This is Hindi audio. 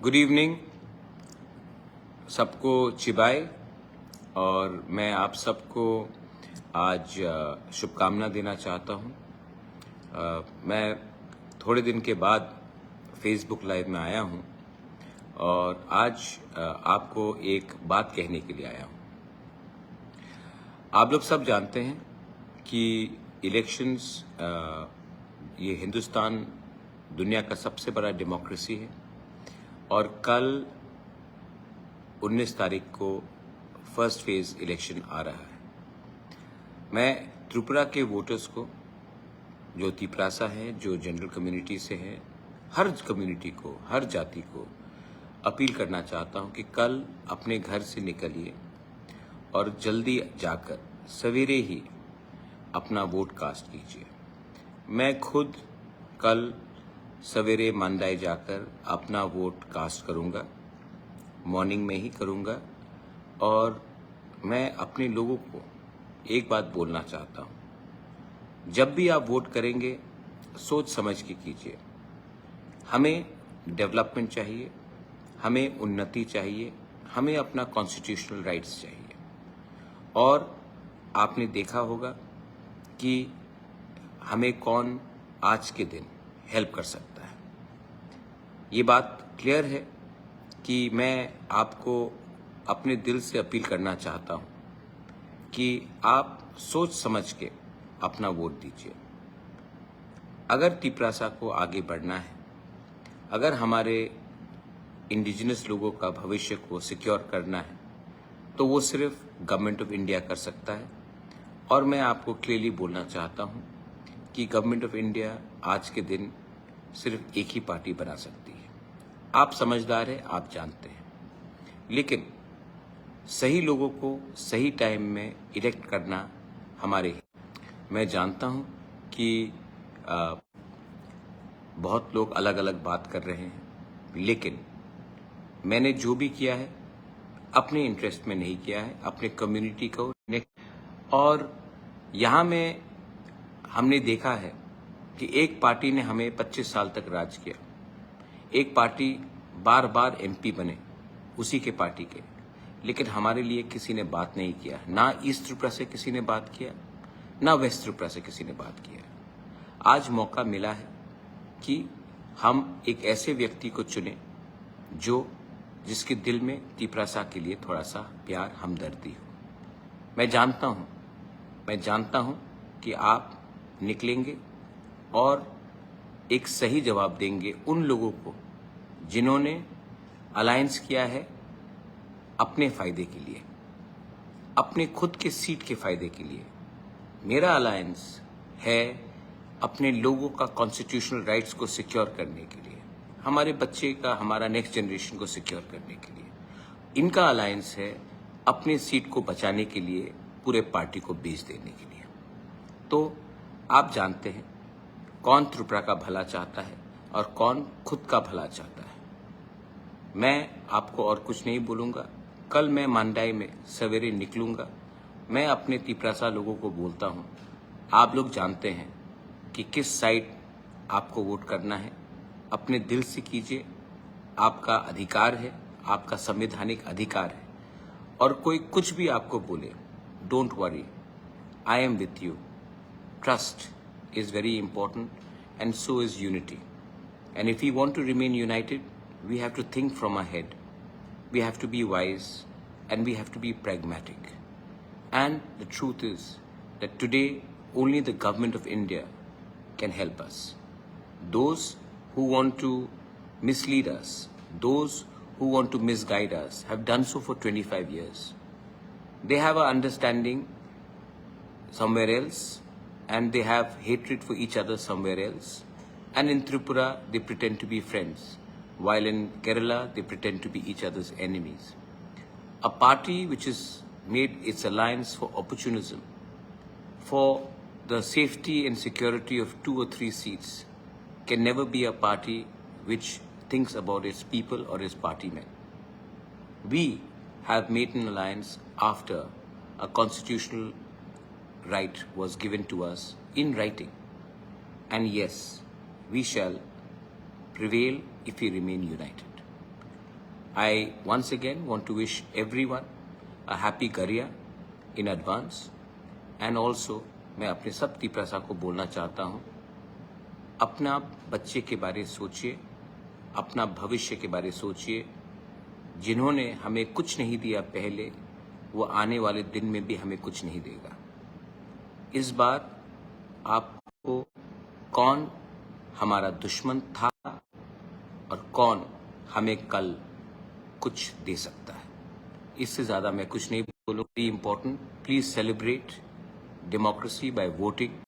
गुड इवनिंग सबको चिबाई। और मैं आप सबको आज शुभकामना देना चाहता हूं। मैं थोड़े दिन के बाद फेसबुक लाइव में आया हूं और आज आपको एक बात कहने के लिए आया हूं। आप लोग सब जानते हैं कि इलेक्शंस ये हिंदुस्तान दुनिया का सबसे बड़ा डेमोक्रेसी है और कल 19 तारीख को फर्स्ट फेज इलेक्शन आ रहा है। मैं त्रिपुरा के वोटर्स को, जो तिपरासा हैं, जो जनरल कम्युनिटी से हैं, हर कम्युनिटी को, हर जाति को अपील करना चाहता हूं कि कल अपने घर से निकलिए और जल्दी जाकर सवेरे ही अपना वोट कास्ट कीजिए। मैं खुद कल सवेरे मंदाई जाकर अपना वोट कास्ट करूंगा, मॉर्निंग में ही करूंगा। और मैं अपने लोगों को एक बात बोलना चाहता हूं, जब भी आप वोट करेंगे सोच समझ के कीजिए। हमें डेवलपमेंट चाहिए, हमें उन्नति चाहिए, हमें अपना कॉन्स्टिट्यूशनल राइट्स चाहिए। और आपने देखा होगा कि हमें कौन आज के दिन हेल्प कर सकता है। ये बात क्लियर है कि मैं आपको अपने दिल से अपील करना चाहता हूं कि आप सोच समझ के अपना वोट दीजिए। अगर तिपरासा को आगे बढ़ना है, अगर हमारे इंडिजिनस लोगों का भविष्य को सिक्योर करना है, तो वो सिर्फ गवर्नमेंट ऑफ इंडिया कर सकता है। और मैं आपको क्लियरली बोलना चाहता हूं कि गवर्नमेंट ऑफ इंडिया आज के दिन सिर्फ एक ही पार्टी बना सकती है। आप समझदार हैं, आप जानते हैं, लेकिन सही लोगों को सही टाइम में इलेक्ट करना हमारे। मैं जानता हूं कि बहुत लोग अलग अलग बात कर रहे हैं, लेकिन मैंने जो भी किया है अपने इंटरेस्ट में नहीं किया है, अपने कम्युनिटी को। और यहाँ में हमने देखा है कि एक पार्टी ने हमें 25 साल तक राज किया, एक पार्टी बार बार एमपी बने उसी के पार्टी के, लेकिन हमारे लिए किसी ने बात नहीं किया। ना ईस्ट त्रिपुरा से किसी ने बात किया, ना वेस्ट त्रिपुरा से किसी ने बात किया। आज मौका मिला है कि हम एक ऐसे व्यक्ति को चुने जिसके दिल में तिपरासा के लिए थोड़ा सा प्यार, हमदर्दी हो। मैं जानता हूं कि आप निकलेंगे और एक सही जवाब देंगे उन लोगों को जिन्होंने अलायंस किया है अपने फायदे के लिए, अपने खुद के सीट के फायदे के लिए। मेरा अलायंस है अपने लोगों का कॉन्स्टिट्यूशनल राइट्स को सिक्योर करने के लिए, हमारे बच्चे का, हमारा नेक्स्ट जनरेशन को सिक्योर करने के लिए। इनका अलायंस है अपने सीट को बचाने के लिए, पूरे पार्टी को बेच देने के लिए। तो आप जानते हैं कौन त्रिपुरा का भला चाहता है और कौन खुद का भला चाहता है। मैं आपको और कुछ नहीं बोलूंगा। कल मैं मंदाई में सवेरे निकलूंगा। मैं अपने तिपरासा लोगों को बोलता हूं, आप लोग जानते हैं कि किस साइड आपको वोट करना है। अपने दिल से कीजिए, आपका अधिकार है, आपका संवैधानिक अधिकार है। और कोई कुछ भी आपको बोले, don't worry, I am with you. Trust is very important, and so is unity. And if we want to remain united, we have to think from our head. We have to be wise and we have to be pragmatic. And the truth is that today only the government of India can help us. Those who want to mislead us, those who want to misguide us, have done so for 25 years. They have an understanding somewhere else, and they have hatred for each other somewhere else. And in Tripura, they pretend to be friends, while in Kerala, they pretend to be each other's enemies. A party which has made its alliance for opportunism, for the safety and security of 2 or 3 seats, can never be a party which thinks about its people or its party men. We have made an alliance after a constitutional right was given to us in writing. And yes, we shall prevail if we remain united. I once again want to wish everyone a happy Gariya in advance, and also मैं अपने सब तिप्रसा को बोलना चाहता हूँ, अपना बच्चे के बारे सोचिए, अपना भविष्य के बारे सोचिए। जिन्होंने हमें कुछ नहीं दिया पहले, वो आने वाले दिन में भी हमें कुछ नहीं देगा। इस बार आपको कौन हमारा दुश्मन था और कौन हमें कल कुछ दे सकता है, इससे ज़्यादा मैं कुछ नहीं बोलूँ। Very important, please celebrate democracy by voting